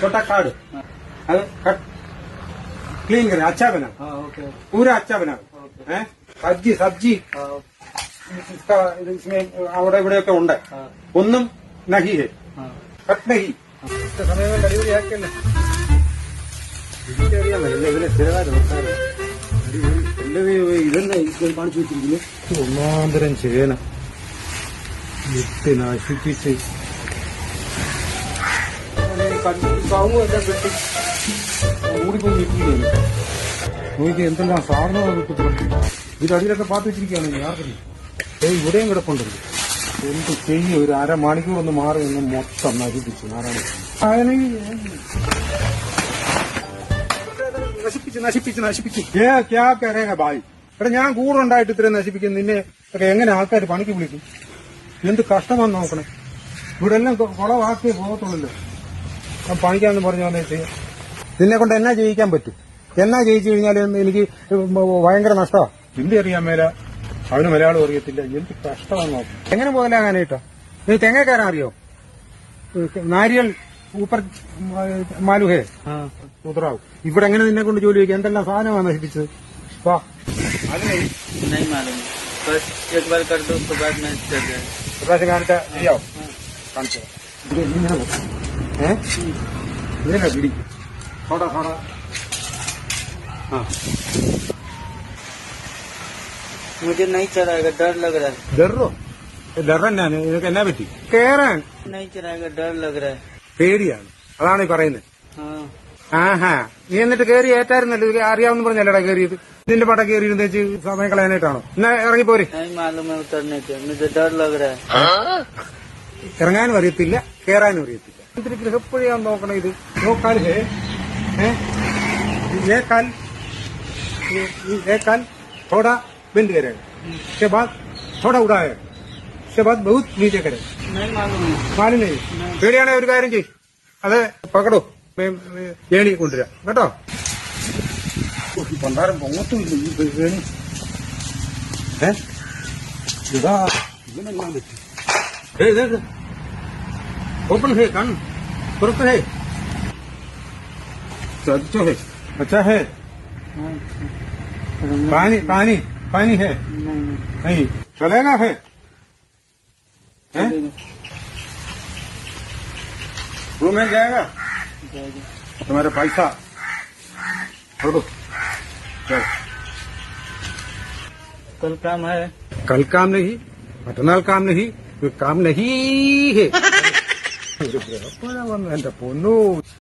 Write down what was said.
छोटा card cut clean करें, अच्छा बना, पूरा अच्छा बना है। सब्जी सब्जी इसका इसमें അവിടെ ഇവിടെയൊക്കെ ഉണ്ട്, ഒന്നും നഹി ഹെ, കട്ട് നഹി. സമയം ഡെലിവറി ആക്കിയല്ലേ, എനിക്കറിയാമല്ലോ ഇതിനെ സ്ഥിരമായിട്ട് നോക്കാറ്. ഇതന്നെ ഇത് കാണിച്ചു വെച്ചിരിക്കുന്നു. ഒന്നാന്തരം ചേന ഇട്ട് നശിപ്പിച്ച് കവുങ്ങെല്ലാം കെട്ടി ഓടിപ്പോയി നിൽക്കുകയാണ്. നോക്കി എന്തെല്ലാം സാധനങ്ങൾ കിട്ടുന്നുണ്ട്. ഇത് അടിയിലൊക്കെ പാത്ത് വെച്ചിരിക്കുകയാണ്. ആർക്കറിയാം, ഇവിടെയും കിടപ്പുണ്ടല്ലോ. എന്ത് ചെയ്യും, ഒരു അരമണിക്കൂർ ഒന്ന് മാറി ഒന്ന് മൊത്തം നശിപ്പിച്ചു. നശിപ്പിച്ച് നശിപ്പിച്ച് നശിപ്പിച്ച് ക്യാ കരേഗ ഭായി. എടാ, ഞാൻ കൂടെ ഉണ്ടായിട്ട് ഇത്രയും നശിപ്പിക്കും. നിന്നെ ഒക്കെ എങ്ങനെ ആൾക്കാർ പണിക്ക് വിളിക്കും? എന്ത് കഷ്ടമാണെന്ന് നോക്കണേ. ഇവിടെ എല്ലാം കുളവാക്കിയേ പോകത്തുള്ളല്ലോ. പണിക്കാന്ന് പറഞ്ഞു വന്നിട്ട് നിന്നെ കൊണ്ട് എന്നാ ചെയ്യിക്കാൻ പറ്റും? എന്നാ ജയിച്ചു കഴിഞ്ഞാൽ എനിക്ക് ഭയങ്കര നഷ്ടമാണ്. ഹിന്ദി അറിയാൻ മേല, അവന് മലയാളം അറിയത്തില്ല. എന്ത് കഷ്ടമാണെന്ന് നോക്കും. എങ്ങനെ മുതലാകാനായിട്ടോ? നീ തെങ്ങ കയറാൻ അറിയോ? നാരിയൽ ഊപ്പർ മാലുഹേ ഉത്തറാവും. ഇവിടെ എങ്ങനെ നിന്നെ കൊണ്ട് ജോലി വയ്ക്കുക? എന്തെല്ലാം സാധനമാണ് നശിപ്പിച്ചത്? വാ, പ്രാവശ്യം കാണിച്ച ശരിയാവും. കാണിച്ചോ ഇതിനെ പിടി. थोड़ा थोड़ा हाँ, मुझे नहीं चढ़ाएगा, डर लग रहा है. डरो ഡറന്നാണ്. നിനക്ക് എന്നാ പറ്റി? കേറാൻ नहीं चढ़ाएगा, डर लग रहा है. പേടിയാണ്, അതാണ് ഈ പറയുന്നത്. ആഹാ, നീ എന്നിട്ട് കയറി ഏറ്റായിരുന്നല്ലോ. അറിയാവുന്ന പറഞ്ഞല്ലടാ കയറിയത്. നിന്റെ പട കയറിയിരുന്ന് വെച്ച് സമയം കളയാനായിട്ടാണോ? എന്നാ ഇറങ്ങിപ്പോരെ. नहीं मालूम है उतरने के, मुझे डर लग रहा है. ഇറങ്ങാനും അറിയത്തില്ല, കേറാനും അറിയത്തില്ല. ഇത്തിരി ഗൃഹപ്പുഴയാന്ന് നോക്കണം. ഇത് നോക്കാൽ एक काल थोड़ा बिंद करेगा, उसके बाद थोड़ा उड़ाएगा, उसके बाद बहुत नीचे करेगा. नहीं मालूम है. മാലിന്യ പേടിയാണെ ഒരു കാര്യം ചെയ്യും, അത് പകടോ ഏണി കൊണ്ടുവരാം കേട്ടോ. പണ്ടാരം പൊങ്ങത്തുമില്ല ഈ ഏണി. ഇതാ ഇതിനെല്ലാം പറ്റി. ओपन है कान, तुरंत है, अच्छा है, अच्छा है. पानी पानी पानी है नहीं, चलेगा है? रूम में जाएगा तुम्हारे पैसा छोड़ो. चल, कल काम है. कल काम नहीं, मटनाल काम नहीं, काम नहीं है. എന്റെ പൊന്നു.